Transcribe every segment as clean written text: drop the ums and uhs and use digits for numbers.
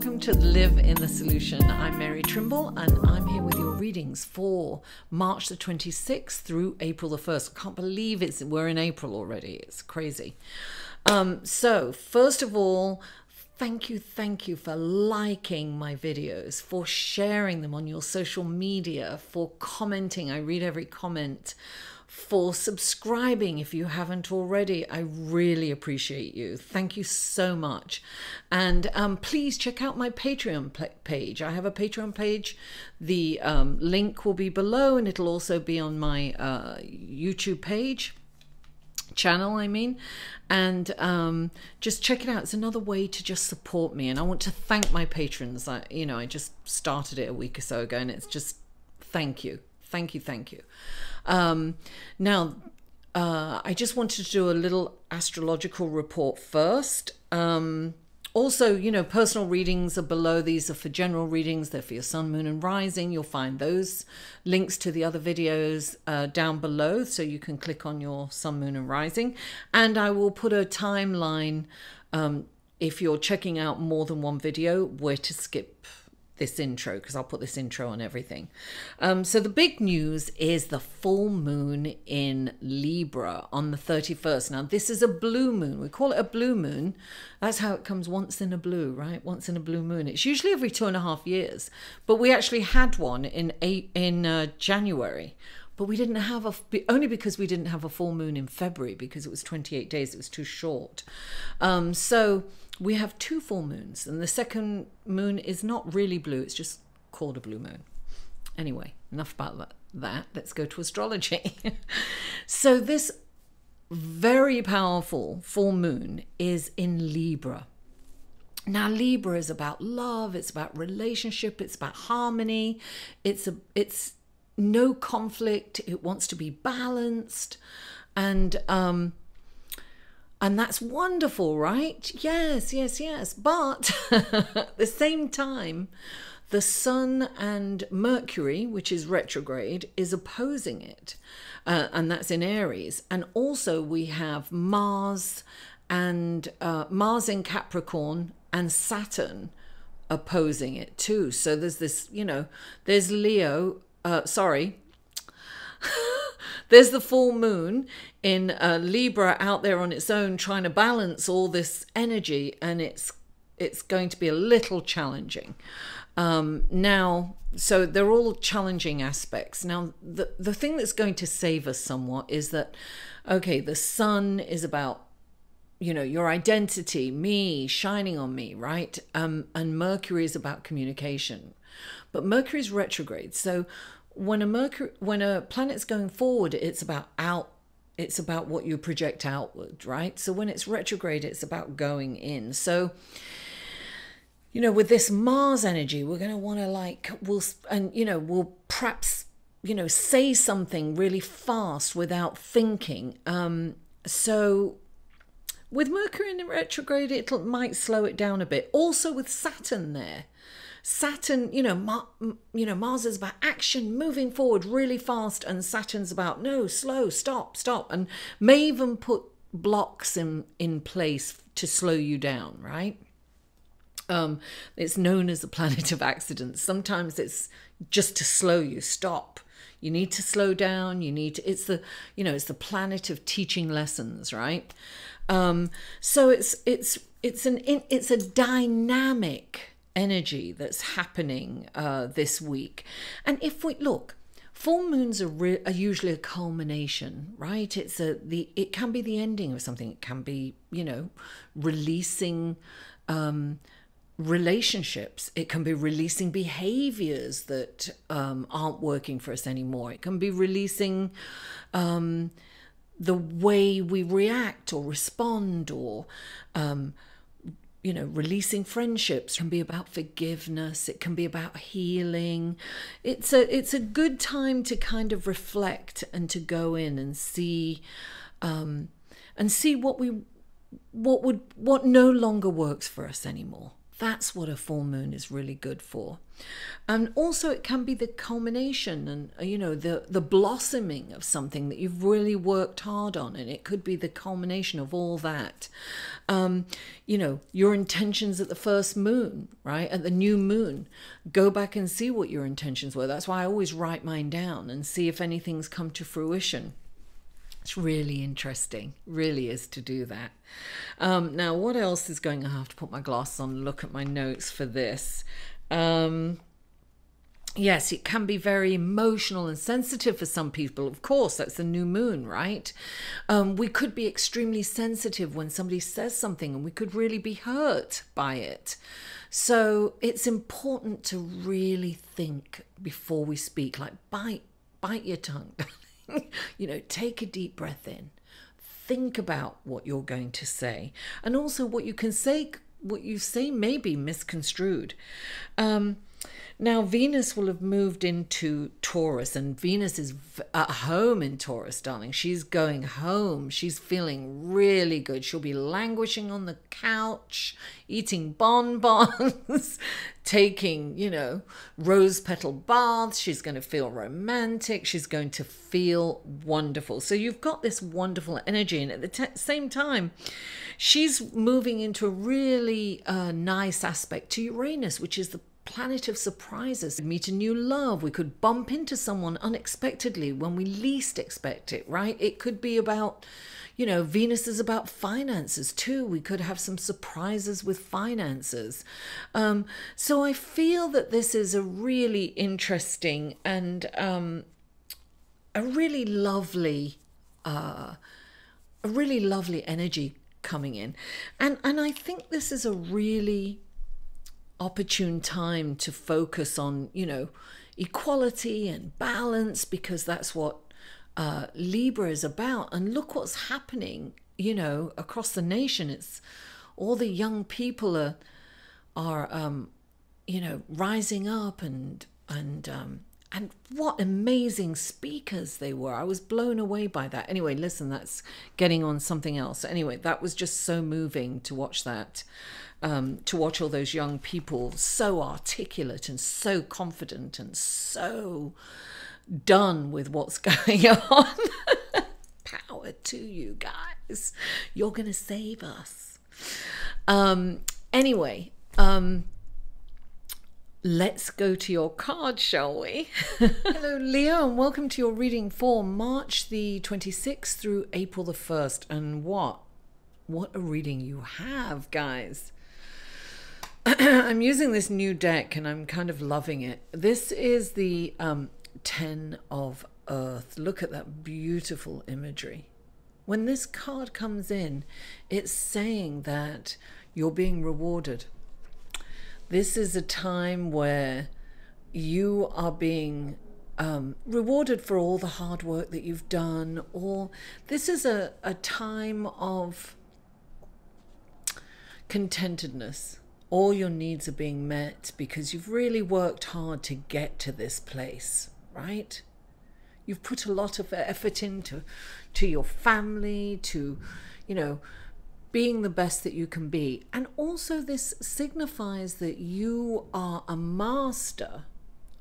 welcome to Live in the Solution. I'm Mary Trimble and I'm here with your readings for March the 26th through April the 1st. I can't believe we're in April already. It's crazy. So first of all, thank you for liking my videos, for sharing them on your social media, for commenting. I read every comment, for subscribing if you haven't already. I really appreciate you. Thank you so much. And please check out my Patreon page. I have a Patreon page. The link will be below, and it'll also be on my YouTube channel, and just check it out. It's another way to just support me, and I want to thank my patrons. I just started it a week or so ago, and it's just thank you. Now, I just wanted to do a little astrological report first. Also, personal readings are below. These are for general readings. They're for your sun, moon, and rising. You'll find those links to the other videos down below, so you can click on your sun, moon, and rising. And I will put a timeline if you're checking out more than one video, where to skip this intro, because I'll put this intro on everything. So the big news is the full moon in Libra on the 31st. Now, this is a blue moon. We call it a blue moon. That's how it comes, once in a blue, right? Once in a blue moon. It's usually every 2.5 years, but we actually had one in January. But we didn't have only because we didn't have a full moon in February, because it was 28 days. It was too short. So we have 2 full moons, and the second moon is not really blue. It's just called a blue moon. Anyway, enough about that. Let's go to astrology. So this very powerful full moon is in Libra. Now, Libra is about love. It's about relationship. It's about harmony. It's no conflict. It wants to be balanced, and that's wonderful, right? Yes. But at the same time, the Sun and Mercury, which is retrograde, is opposing it, and that's in Aries. And also we have Mars in Capricorn and Saturn opposing it too. So there's this, there's Leo. There's the full moon in Libra out there on its own, trying to balance all this energy, and it's going to be a little challenging. Now, so they're all challenging aspects. Now, the thing that's going to save us somewhat is that, okay, the Sun is about, your identity, me, shining on me, right? And Mercury is about communication. But Mercury is retrograde, so when a planet's going forward, it's about what you project outward, right? So when it's retrograde, it's about going in. So, with this Mars energy, we're going to want to we'll perhaps, say something really fast without thinking. So with Mercury in retrograde, it might slow it down a bit. Also with Saturn there. Saturn, Mars is about action, moving forward really fast, and Saturn's about no, slow, stop, and may even put blocks in place to slow you down, right? It's known as the planet of accidents. Sometimes it's just to slow you, stop. You need to slow down. It's the planet of teaching lessons, right? So it's a dynamic energy that's happening this week. And if we look, full moons are usually a culmination, right? It can be the ending of something. It can be, releasing relationships. It can be releasing behaviors that aren't working for us anymore. It can be releasing the way we react or respond, or releasing friendships. It can be about forgiveness. It can be about healing. It's a good time to kind of reflect and to go in and see what no longer works for us anymore. That's what a full moon is really good for. And also it can be the culmination and, you know, the blossoming of something that you've really worked hard on. And it could be the culmination of all that. You know, your intentions at the first moon, right? At the new moon, go back and see what your intentions were. That's why I always write mine down and see if anything's come to fruition. It's really interesting, really is, to do that. Now, what else is going on? I have to put my glasses on and look at my notes for this. Yes, it can be very emotional and sensitive for some people. Of course, that's the new moon, right? We could be extremely sensitive when somebody says something, and we could really be hurt by it. So it's important to really think before we speak, like bite your tongue. You know, take a deep breath in. Think about what you're going to say. And also what you can say, what you say may be misconstrued. Now, Venus will have moved into Taurus, and Venus is at home in Taurus, darling. She's going home. She's feeling really good. She'll be languishing on the couch, eating bonbons, taking, you know, rose petal baths. She's going to feel romantic. She's going to feel wonderful. So you've got this wonderful energy. And at the same time, she's moving into a really nice aspect to Uranus, which is the planet of surprises. Meet a new love. We could bump into someone unexpectedly when we least expect it, right? It could be about, you know, Venus is about finances too. We could have some surprises with finances. So I feel that this is a really interesting and a really lovely energy coming in. And I think this is a really opportune time to focus on, you know, equality and balance, because that's what Libra is about. And look what's happening, you know, across the nation. It's all the young people are you know, rising up and what amazing speakers they were. I was blown away by that. Anyway, listen, that's getting on something else. Anyway, that was just so moving to watch that. To watch all those young people so articulate and so confident and so done with what's going on. Power to you guys. You're going to save us. Anyway, let's go to your card, shall we? Hello, Leo, and welcome to your reading for March the 26th through April the 1st. And what a reading you have, guys. I'm using this new deck and I'm kind of loving it. This is the 10 of Earth. Look at that beautiful imagery. When this card comes in, it's saying that you're being rewarded. This is a time where you are being rewarded for all the hard work that you've done, or this is a time of contentedness. All your needs are being met because you've really worked hard to get to this place, right? You've put a lot of effort into your family, to, you know, being the best that you can be. And also this signifies that you are a master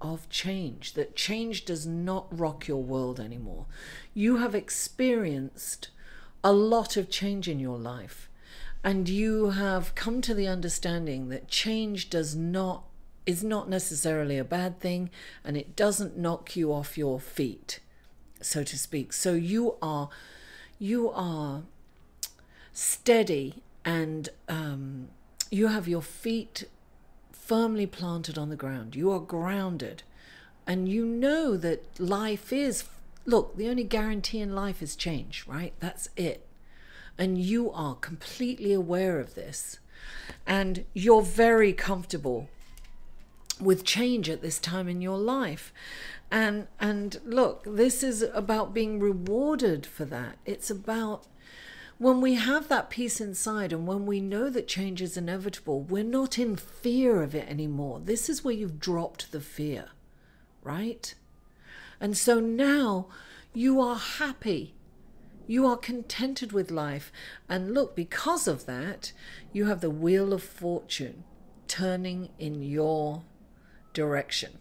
of change, that change does not rock your world anymore. You have experienced a lot of change in your life. And you have come to the understanding that change is not necessarily a bad thing, and it doesn't knock you off your feet, so to speak. So you are steady, and you have your feet firmly planted on the ground. You are grounded, and you know that life is, look, the only guarantee in life is change, right? That's it. And you are completely aware of this, and you're very comfortable with change at this time in your life. And look, this is about being rewarded for that. It's about when we have that peace inside, and when we know that change is inevitable, we're not in fear of it anymore. This is where you've dropped the fear, right? And so now you are happy. You are contented with life. And look, because of that, you have the Wheel of Fortune turning in your direction.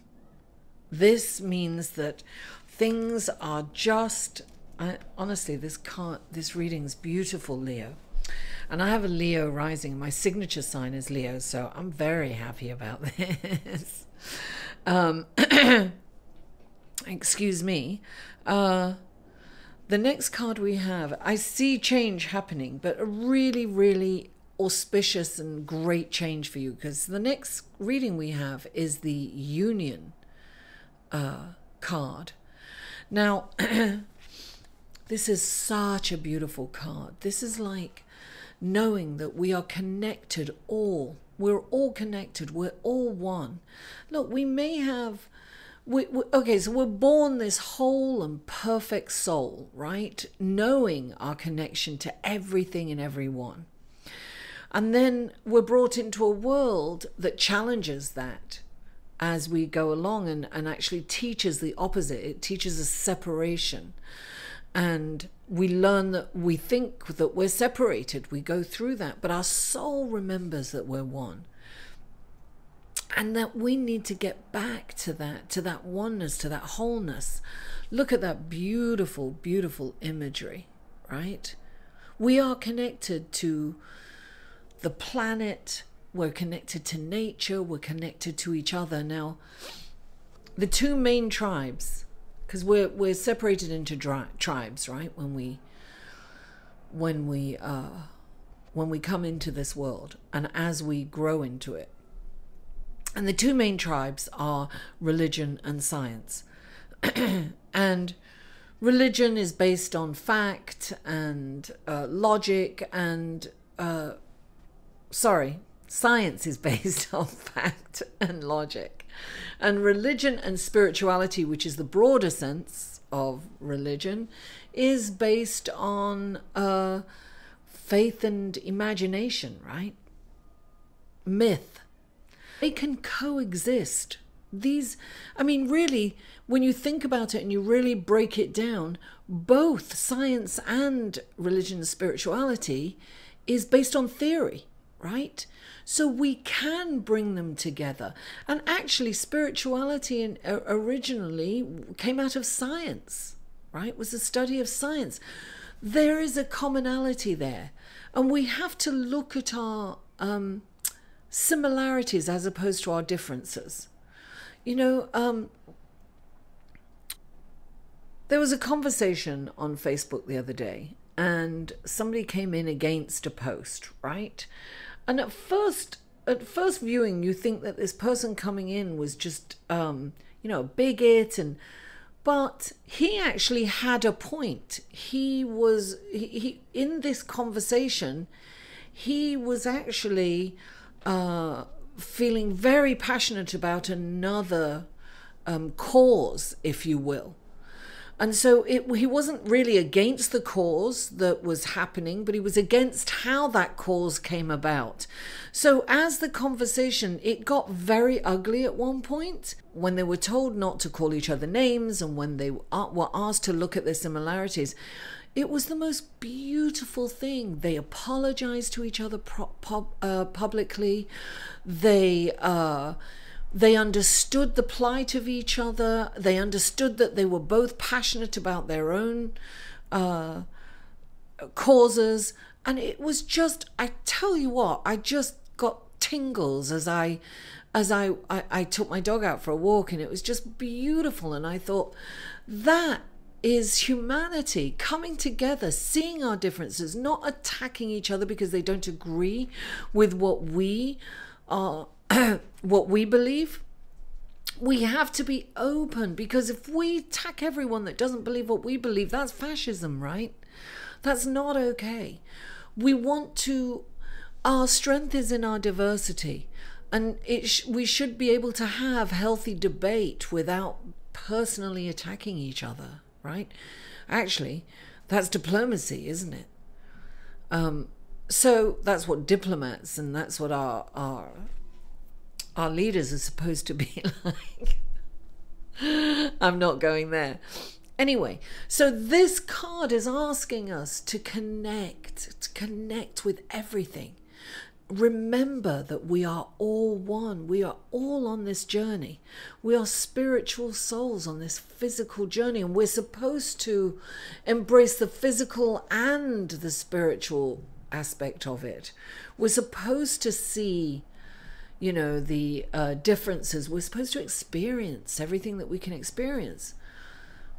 This means that things are just, honestly, this reading's beautiful, Leo. And I have a Leo rising. My signature sign is Leo, so I'm very happy about this. Excuse me. The next card we have, I see change happening, but a really, really auspicious and great change for you, because the next reading we have is the Union card. Now, this is such a beautiful card. This is like knowing that we are connected all. We're all connected. We're all one. Look, we may have... okay, so we're born this whole and perfect soul, right? Knowing our connection to everything and everyone. And then we're brought into a world that challenges that as we go along and actually teaches the opposite. It teaches us separation. And we learn that we think that we're separated. We go through that. But our soul remembers that we're one. And that we need to get back to that oneness, to that wholeness. Look at that beautiful, beautiful imagery, right? We are connected to the planet. We're connected to nature. We're connected to each other. Now, the two main tribes, because we're separated into tribes, right? When we come into this world and as we grow into it. And the two main tribes are religion and science. And religion is based on fact and logic and... science is based on fact and logic. And religion and spirituality, which is the broader sense of religion, is based on faith and imagination, right? Myth. They can coexist. These, I mean, really, when you think about it and you really break it down, both science and religion and spirituality is based on theory, right? So we can bring them together. And actually, spirituality originally came out of science, right? It was the study of science. There is a commonality there. And we have to look at our... similarities as opposed to our differences. You know, there was a conversation on Facebook the other day and somebody came in against a post, right? And at first viewing, you think that this person coming in was just, you know, a bigot, but he actually had a point. He in this conversation, he was actually feeling very passionate about another cause, if you will. And so he wasn't really against the cause that was happening, but he was against how that cause came about. So as the conversation, it got very ugly at one point when they were told not to call each other names and when they were asked to look at their similarities. It was the most beautiful thing. They apologized to each other publicly. They understood the plight of each other. They understood that they were both passionate about their own causes. And it was just, I tell you what, I just got tingles as I took my dog out for a walk, and it was just beautiful. And I thought, that is humanity coming together, seeing our differences, not attacking each other because they don't agree with what we are, what we believe. We have to be open, because if we attack everyone that doesn't believe what we believe, that's fascism, right? That's not okay. We want to, our strength is in our diversity, and we should be able to have healthy debate without personally attacking each other. Right? Actually, that's diplomacy, isn't it? So that's what diplomats and that's what our leaders are supposed to be like. I'm not going there. Anyway, so this card is asking us to connect with everything. remember that we are all one. We are all on this journey. We are spiritual souls on this physical journey, and we're supposed to embrace the physical and the spiritual aspect of it. We're supposed to see, the differences. We're supposed to experience everything that we can experience.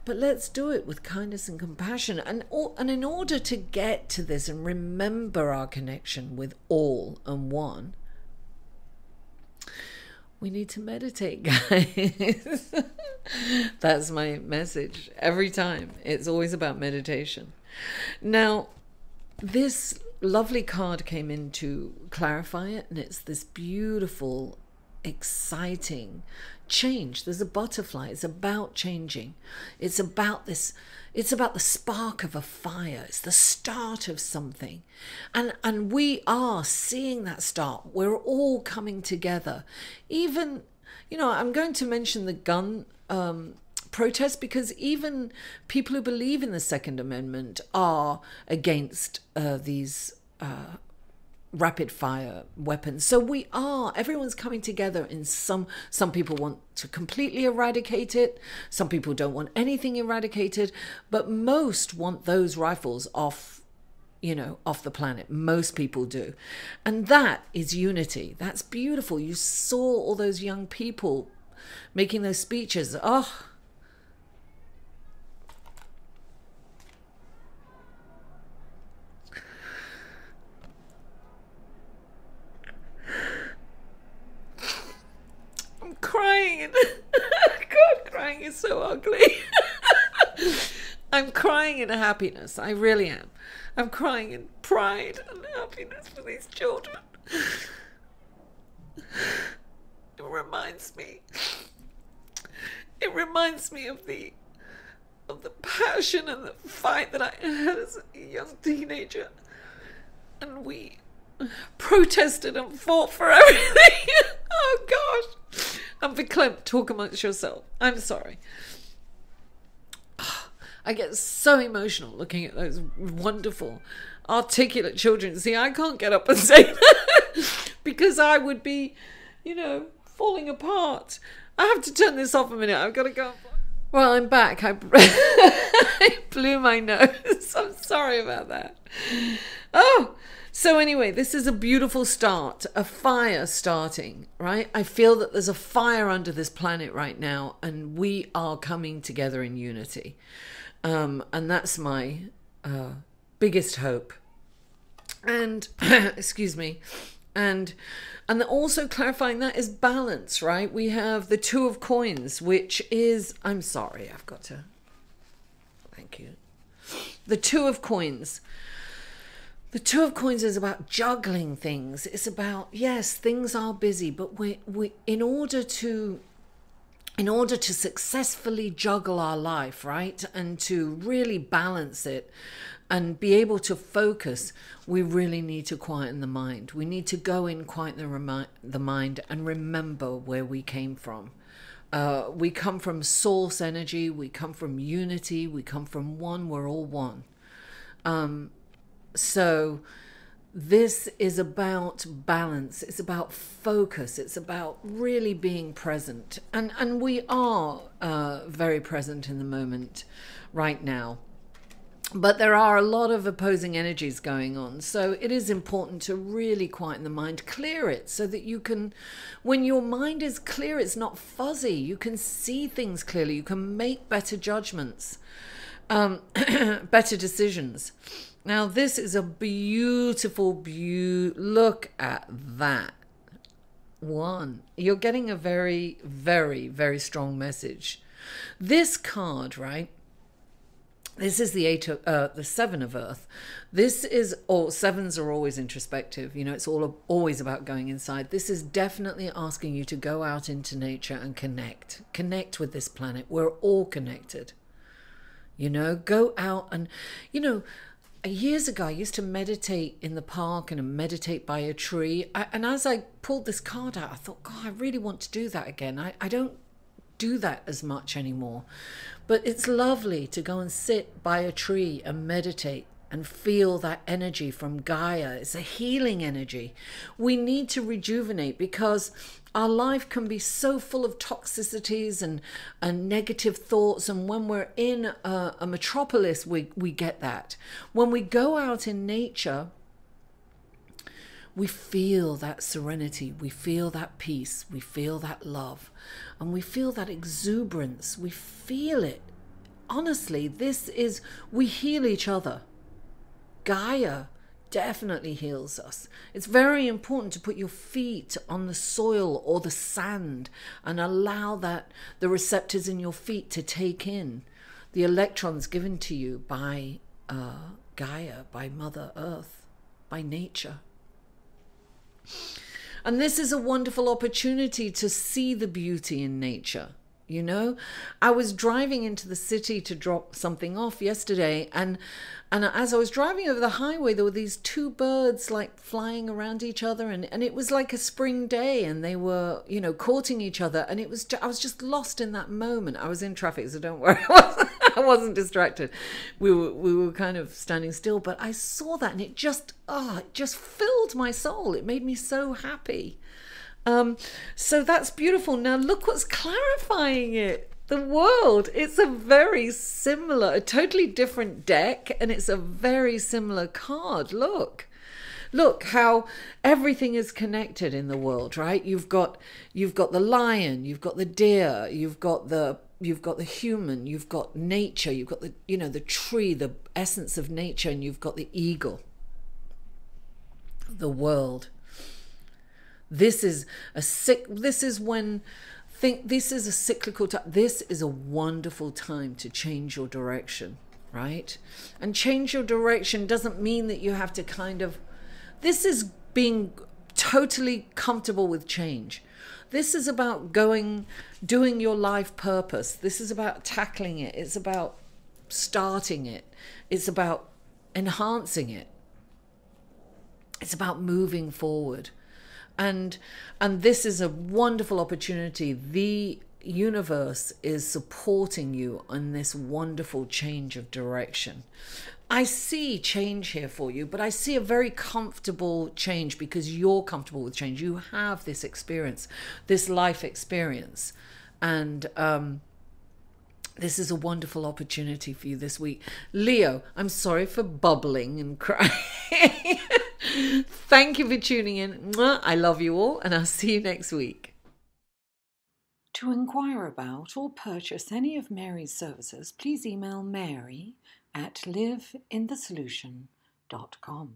But let's do it with kindness and compassion. And in order to get to this and remember our connection with all and one, we need to meditate, guys. That's my message every time. It's always about meditation. Now, this lovely card came in to clarify it, and it's this beautiful, exciting change. There's a butterfly. It's about changing. It's about this. It's about the spark of a fire. It's the start of something, and we are seeing that start. We're all coming together. Even, I'm going to mention the gun protest, because even people who believe in the Second Amendment are against these rapid fire weapons. So everyone's coming together in some people want to completely eradicate it. Some people don't want anything eradicated, but most want those rifles off the planet. Most people do. And that is unity. That's beautiful. You saw all those young people making those speeches. Oh, crying. God, crying is so ugly. I'm crying in happiness. I really am. I'm crying in pride and happiness for these children. It reminds me of the passion and the fight that I had as a young teenager. And we protested and fought for everything. Oh gosh. And verklempt, talk amongst yourself. I'm sorry. I get so emotional looking at those wonderful, articulate children. See, I can't get up and say that because I would be, falling apart. I have to turn this off a minute. I've got to go. Well, I'm back. I blew my nose. I'm sorry about that. Oh, so anyway, this is a beautiful start, a fire starting, right? I feel that there's a fire under this planet right now, and we are coming together in unity. And that's my biggest hope. And, excuse me, and also clarifying that is balance, right? We have the Two of Coins, which is, I'm sorry, I've got to, thank you. The Two of Coins. The Two of Coins is about juggling things. It's about, yes, things are busy, but we in order to successfully juggle our life, right, and to really balance it and be able to focus, we really need to quieten the mind. We need to go in, quieten the mind, and remember where we came from. We come from source energy. We come from unity. We come from one. We're all one. So this is about balance. It's about focus. It's about really being present. And we are very present in the moment right now. But there are a lot of opposing energies going on. So it is important to really quieten the mind, clear it so that you can, when your mind is clear, it's not fuzzy. You can see things clearly. You can make better judgments, better decisions. Now, this is a beautiful, look at that. One, you're getting a very, very, very strong message. This card, right? This is the Seven of Earth. This is, sevens are always introspective. It's always about going inside. This is definitely asking you to go out into nature and connect with this planet. We're all connected. Go out and, years ago, I used to meditate in the park and meditate by a tree. And as I pulled this card out, I thought, God, I really want to do that again. I don't do that as much anymore. But it's lovely to go and sit by a tree and meditate and feel that energy from Gaia. It's a healing energy. We need to rejuvenate because our life can be so full of toxicities and negative thoughts. And when we're in a metropolis, we get that. When we go out in nature, we feel that serenity, we feel that peace, we feel that love, and we feel that exuberance. We feel it. Honestly, we heal each other. Gaia definitely heals us. It's very important to put your feet on the soil or the sand and allow the receptors in your feet to take in the electrons given to you by Gaia, by Mother Earth, by nature. And this is a wonderful opportunity to see the beauty in nature. You know, I was driving into the city to drop something off yesterday, and as I was driving over the highway, there were these two birds like flying around each other, and it was like a spring day, and they were, you know, courting each other, and I was just lost in that moment. I was in traffic, so don't worry, I wasn't distracted. We were kind of standing still, but I saw that, and it just filled my soul. It made me so happy. So that's beautiful. Now look what's clarifying it. The world. It's a very similar, a totally different deck, and it's a very similar card. Look how everything is connected in the world, right? You've got the lion, you've got the deer, you've got the human, you've got nature, you've got the tree, the essence of nature, and you've got the eagle, the world. This is a cyclical time. This is a wonderful time to change your direction, right? And change your direction doesn't mean that you have to this is being totally comfortable with change. This is about doing your life purpose. This is about tackling it. It's about starting it. It's about enhancing it. It's about moving forward. And this is a wonderful opportunity. The universe is supporting you on this wonderful change of direction. I see change here for you, but I see a very comfortable change because you're comfortable with change. You have this experience, this life experience. And this is a wonderful opportunity for you this week. Leo, I'm sorry for bubbling and crying. Thank you for tuning in. I love you all, and I'll see you next week. To inquire about or purchase any of Mary's services, please email Mary at liveinthesolution.com.